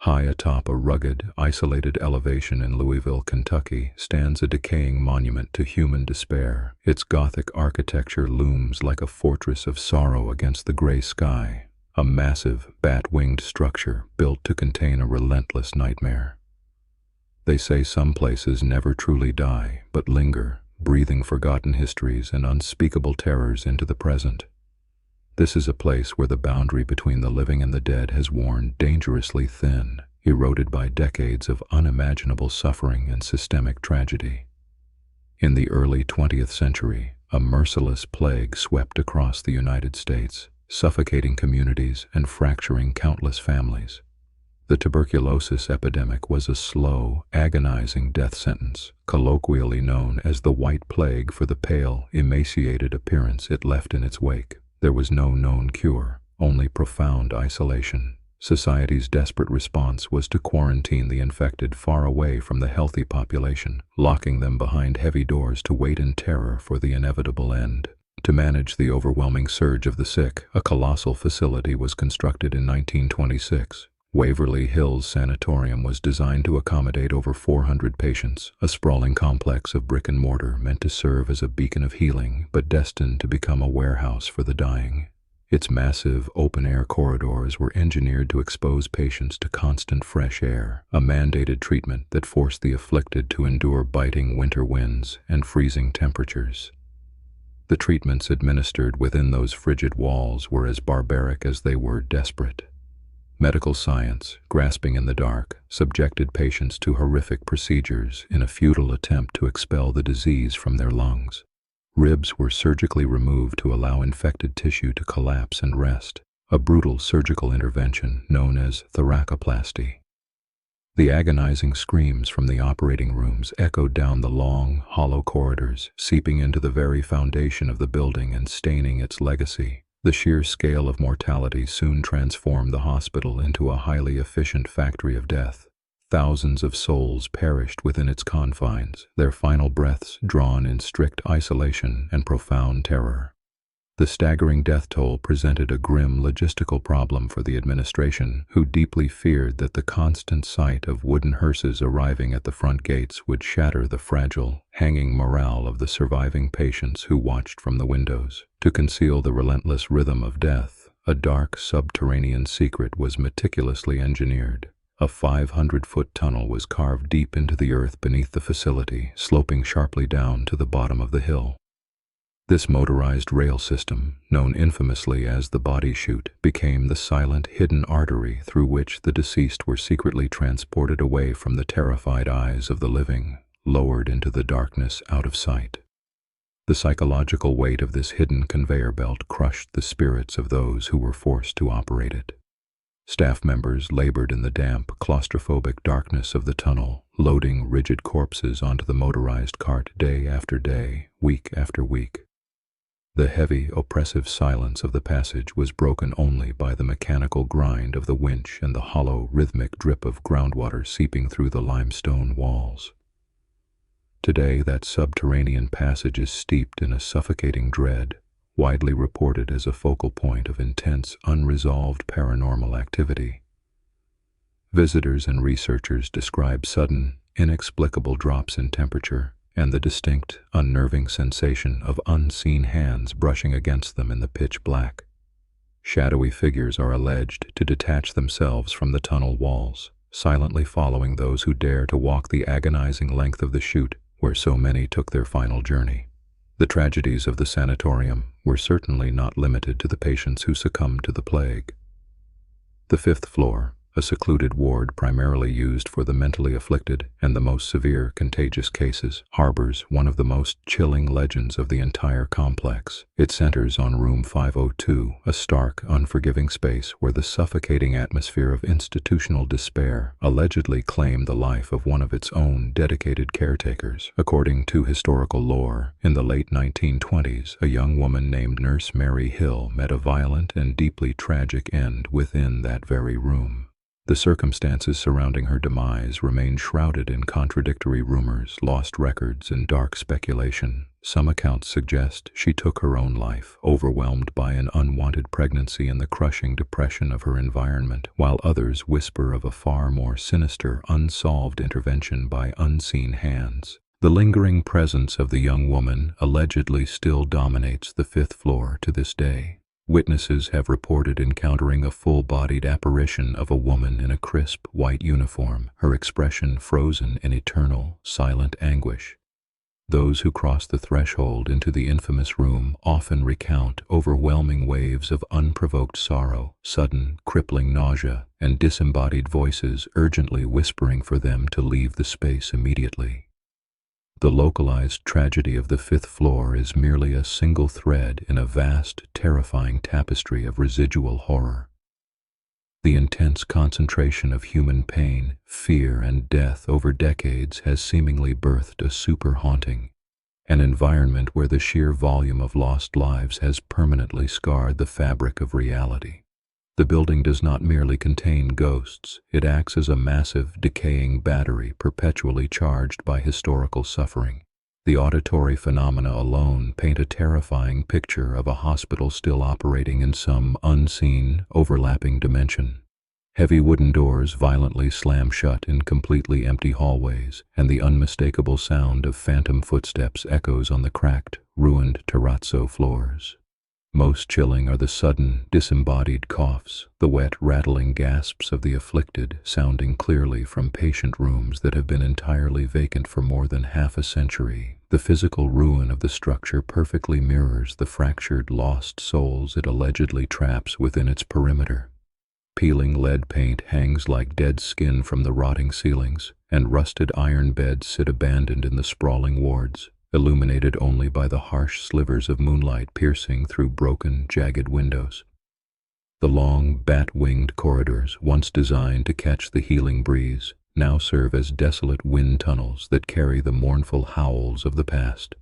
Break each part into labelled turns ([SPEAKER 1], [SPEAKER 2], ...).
[SPEAKER 1] High atop a rugged, isolated elevation in Louisville, Kentucky, stands a decaying monument to human despair. Its Gothic architecture looms like a fortress of sorrow against the gray sky, a massive, bat-winged structure built to contain a relentless nightmare. They say some places never truly die, but linger, breathing forgotten histories and unspeakable terrors into the present. This is a place where the boundary between the living and the dead has worn dangerously thin, eroded by decades of unimaginable suffering and systemic tragedy. In the early 20th century, a merciless plague swept across the United States, suffocating communities and fracturing countless families. The tuberculosis epidemic was a slow, agonizing death sentence, colloquially known as the White Plague for the pale, emaciated appearance it left in its wake. There was no known cure, only profound isolation. Society's desperate response was to quarantine the infected far away from the healthy population, locking them behind heavy doors to wait in terror for the inevitable end. To manage the overwhelming surge of the sick, a colossal facility was constructed in 1926. Waverly Hills Sanatorium was designed to accommodate over 400 patients, a sprawling complex of brick and mortar meant to serve as a beacon of healing, but destined to become a warehouse for the dying. Its massive, open-air corridors were engineered to expose patients to constant fresh air, a mandated treatment that forced the afflicted to endure biting winter winds and freezing temperatures. The treatments administered within those frigid walls were as barbaric as they were desperate. Medical science, grasping in the dark, subjected patients to horrific procedures in a futile attempt to expel the disease from their lungs. Ribs were surgically removed to allow infected tissue to collapse and rest, a brutal surgical intervention known as thoracoplasty. The agonizing screams from the operating rooms echoed down the long, hollow corridors, seeping into the very foundation of the building and staining its legacy. The sheer scale of mortality soon transformed the hospital into a highly efficient factory of death. Thousands of souls perished within its confines, their final breaths drawn in strict isolation and profound terror. The staggering death toll presented a grim logistical problem for the administration, who deeply feared that the constant sight of wooden hearses arriving at the front gates would shatter the fragile, hanging morale of the surviving patients who watched from the windows. To conceal the relentless rhythm of death, a dark subterranean secret was meticulously engineered. A 500-foot tunnel was carved deep into the earth beneath the facility, sloping sharply down to the bottom of the hill. This motorized rail system, known infamously as the body chute, became the silent, hidden artery through which the deceased were secretly transported away from the terrified eyes of the living, lowered into the darkness out of sight. The psychological weight of this hidden conveyor belt crushed the spirits of those who were forced to operate it. Staff members labored in the damp, claustrophobic darkness of the tunnel, loading rigid corpses onto the motorized cart day after day, week after week. The heavy, oppressive silence of the passage was broken only by the mechanical grind of the winch and the hollow, rhythmic drip of groundwater seeping through the limestone walls. Today, that subterranean passage is steeped in a suffocating dread, widely reported as a focal point of intense, unresolved paranormal activity. Visitors and researchers describe sudden, inexplicable drops in temperature, and the distinct, unnerving sensation of unseen hands brushing against them in the pitch black. Shadowy figures are alleged to detach themselves from the tunnel walls, silently following those who dare to walk the agonizing length of the chute where so many took their final journey. The tragedies of the sanatorium were certainly not limited to the patients who succumbed to the plague. The 5th floor, a secluded ward primarily used for the mentally afflicted and the most severe contagious cases, harbors one of the most chilling legends of the entire complex. It centers on room 502, a stark, unforgiving space where the suffocating atmosphere of institutional despair allegedly claimed the life of one of its own dedicated caretakers. According to historical lore, in the late 1920s, a young woman named Nurse Mary Hill met a violent and deeply tragic end within that very room. The circumstances surrounding her demise remain shrouded in contradictory rumors, lost records, and dark speculation. Some accounts suggest she took her own life, overwhelmed by an unwanted pregnancy and the crushing depression of her environment, while others whisper of a far more sinister, unsolved intervention by unseen hands. The lingering presence of the young woman allegedly still dominates the fifth floor to this day. Witnesses have reported encountering a full-bodied apparition of a woman in a crisp, white uniform, her expression frozen in eternal, silent anguish. Those who cross the threshold into the infamous room often recount overwhelming waves of unprovoked sorrow, sudden, crippling nausea, and disembodied voices urgently whispering for them to leave the space immediately. The localized tragedy of the fifth floor is merely a single thread in a vast, terrifying tapestry of residual horror. The intense concentration of human pain, fear, and death over decades has seemingly birthed a super haunting, an environment where the sheer volume of lost lives has permanently scarred the fabric of reality. The building does not merely contain ghosts, it acts as a massive, decaying battery perpetually charged by historical suffering. The auditory phenomena alone paint a terrifying picture of a hospital still operating in some unseen, overlapping dimension. Heavy wooden doors violently slam shut in completely empty hallways, and the unmistakable sound of phantom footsteps echoes on the cracked, ruined terrazzo floors. Most chilling are the sudden, disembodied coughs, the wet, rattling gasps of the afflicted, sounding clearly from patient rooms that have been entirely vacant for more than half a century. The physical ruin of the structure perfectly mirrors the fractured, lost souls it allegedly traps within its perimeter. Peeling lead paint hangs like dead skin from the rotting ceilings, and rusted iron beds sit abandoned in the sprawling wards, illuminated only by the harsh slivers of moonlight piercing through broken, jagged windows. The long, bat-winged corridors, once designed to catch the healing breeze, now serve as desolate wind tunnels that carry the mournful howls of the past.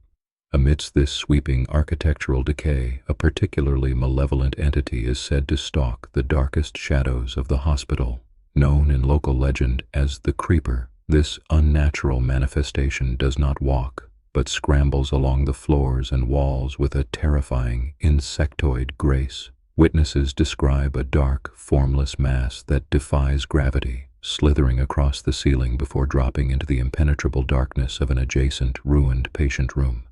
[SPEAKER 1] Amidst this sweeping architectural decay, a particularly malevolent entity is said to stalk the darkest shadows of the hospital. Known in local legend as the Creeper, this unnatural manifestation does not walk, but scrambles along the floors and walls with a terrifying, insectoid grace. Witnesses describe a dark, formless mass that defies gravity, slithering across the ceiling before dropping into the impenetrable darkness of an adjacent, ruined patient room.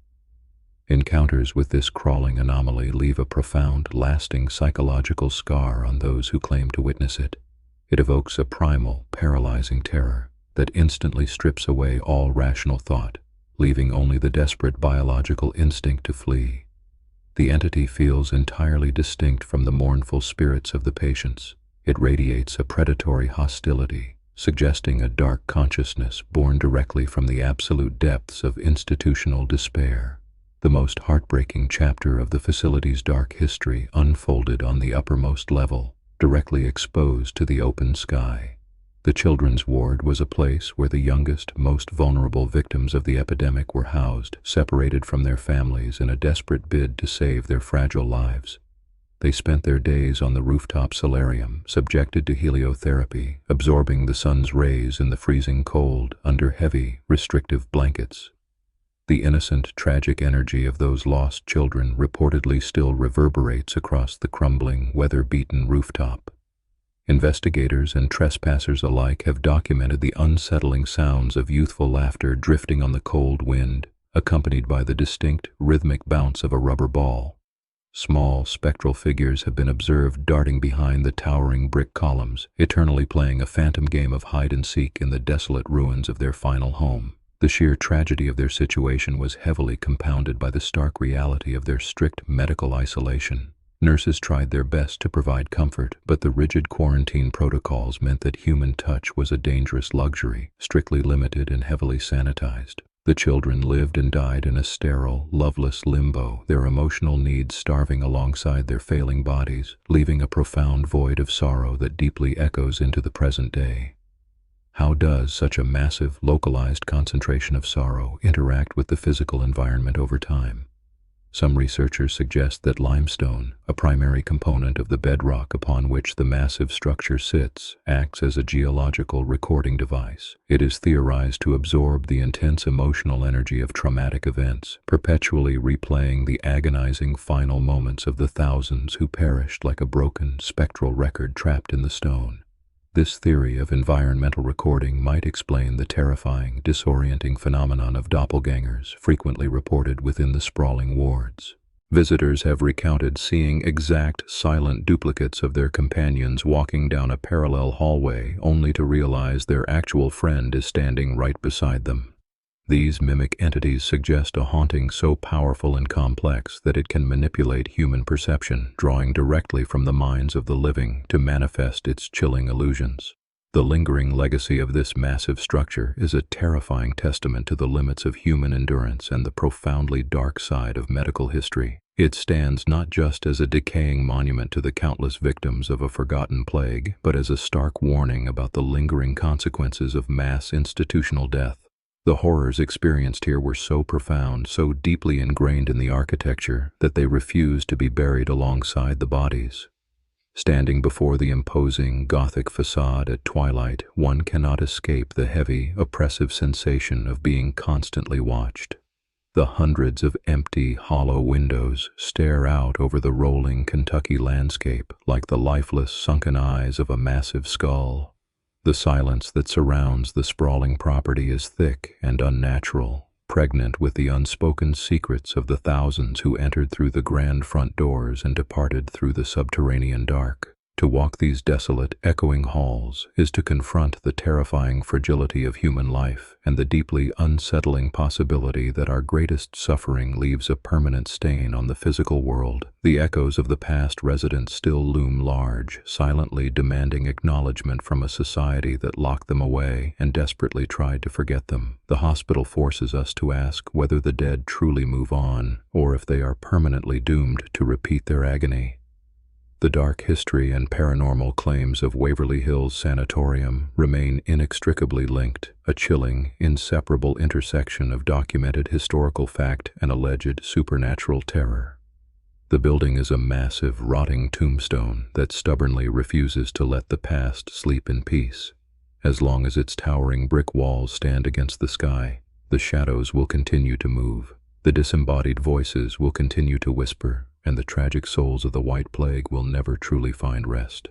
[SPEAKER 1] Encounters with this crawling anomaly leave a profound, lasting psychological scar on those who claim to witness it. It evokes a primal, paralyzing terror that instantly strips away all rational thought, leaving only the desperate biological instinct to flee. The entity feels entirely distinct from the mournful spirits of the patients. It radiates a predatory hostility, suggesting a dark consciousness born directly from the absolute depths of institutional despair. The most heartbreaking chapter of the facility's dark history unfolded on the uppermost level, directly exposed to the open sky. The children's ward was a place where the youngest, most vulnerable victims of the epidemic were housed, separated from their families in a desperate bid to save their fragile lives. They spent their days on the rooftop solarium, subjected to heliotherapy, absorbing the sun's rays in the freezing cold under heavy, restrictive blankets. The innocent, tragic energy of those lost children reportedly still reverberates across the crumbling, weather-beaten rooftop. Investigators and trespassers alike have documented the unsettling sounds of youthful laughter drifting on the cold wind, accompanied by the distinct, rhythmic bounce of a rubber ball. Small, spectral figures have been observed darting behind the towering brick columns, eternally playing a phantom game of hide-and-seek in the desolate ruins of their final home. The sheer tragedy of their situation was heavily compounded by the stark reality of their strict medical isolation. Nurses tried their best to provide comfort, but the rigid quarantine protocols meant that human touch was a dangerous luxury, strictly limited and heavily sanitized. The children lived and died in a sterile, loveless limbo, their emotional needs starving alongside their failing bodies, leaving a profound void of sorrow that deeply echoes into the present day. How does such a massive, localized concentration of sorrow interact with the physical environment over time? Some researchers suggest that limestone, a primary component of the bedrock upon which the massive structure sits, acts as a geological recording device. It is theorized to absorb the intense emotional energy of traumatic events, perpetually replaying the agonizing final moments of the thousands who perished like a broken, spectral record trapped in the stone. This theory of environmental recording might explain the terrifying, disorienting phenomenon of doppelgangers frequently reported within the sprawling wards. Visitors have recounted seeing exact, silent duplicates of their companions walking down a parallel hallway only to realize their actual friend is standing right beside them. These mimic entities suggest a haunting so powerful and complex that it can manipulate human perception, drawing directly from the minds of the living to manifest its chilling illusions. The lingering legacy of this massive structure is a terrifying testament to the limits of human endurance and the profoundly dark side of medical history. It stands not just as a decaying monument to the countless victims of a forgotten plague, but as a stark warning about the lingering consequences of mass institutional death. The horrors experienced here were so profound, so deeply ingrained in the architecture, that they refused to be buried alongside the bodies. Standing before the imposing Gothic facade at twilight, one cannot escape the heavy, oppressive sensation of being constantly watched. The hundreds of empty, hollow windows stare out over the rolling Kentucky landscape like the lifeless, sunken eyes of a massive skull. The silence that surrounds the sprawling property is thick and unnatural, pregnant with the unspoken secrets of the thousands who entered through the grand front doors and departed through the subterranean dark. To walk these desolate, echoing halls is to confront the terrifying fragility of human life and the deeply unsettling possibility that our greatest suffering leaves a permanent stain on the physical world. The echoes of the past residents still loom large, silently demanding acknowledgement from a society that locked them away and desperately tried to forget them. The hospital forces us to ask whether the dead truly move on, or if they are permanently doomed to repeat their agony. The dark history and paranormal claims of Waverly Hills Sanatorium remain inextricably linked, a chilling, inseparable intersection of documented historical fact and alleged supernatural terror. The building is a massive, rotting tombstone that stubbornly refuses to let the past sleep in peace. As long as its towering brick walls stand against the sky, the shadows will continue to move. The disembodied voices will continue to whisper, and the tragic souls of the White Plague will never truly find rest.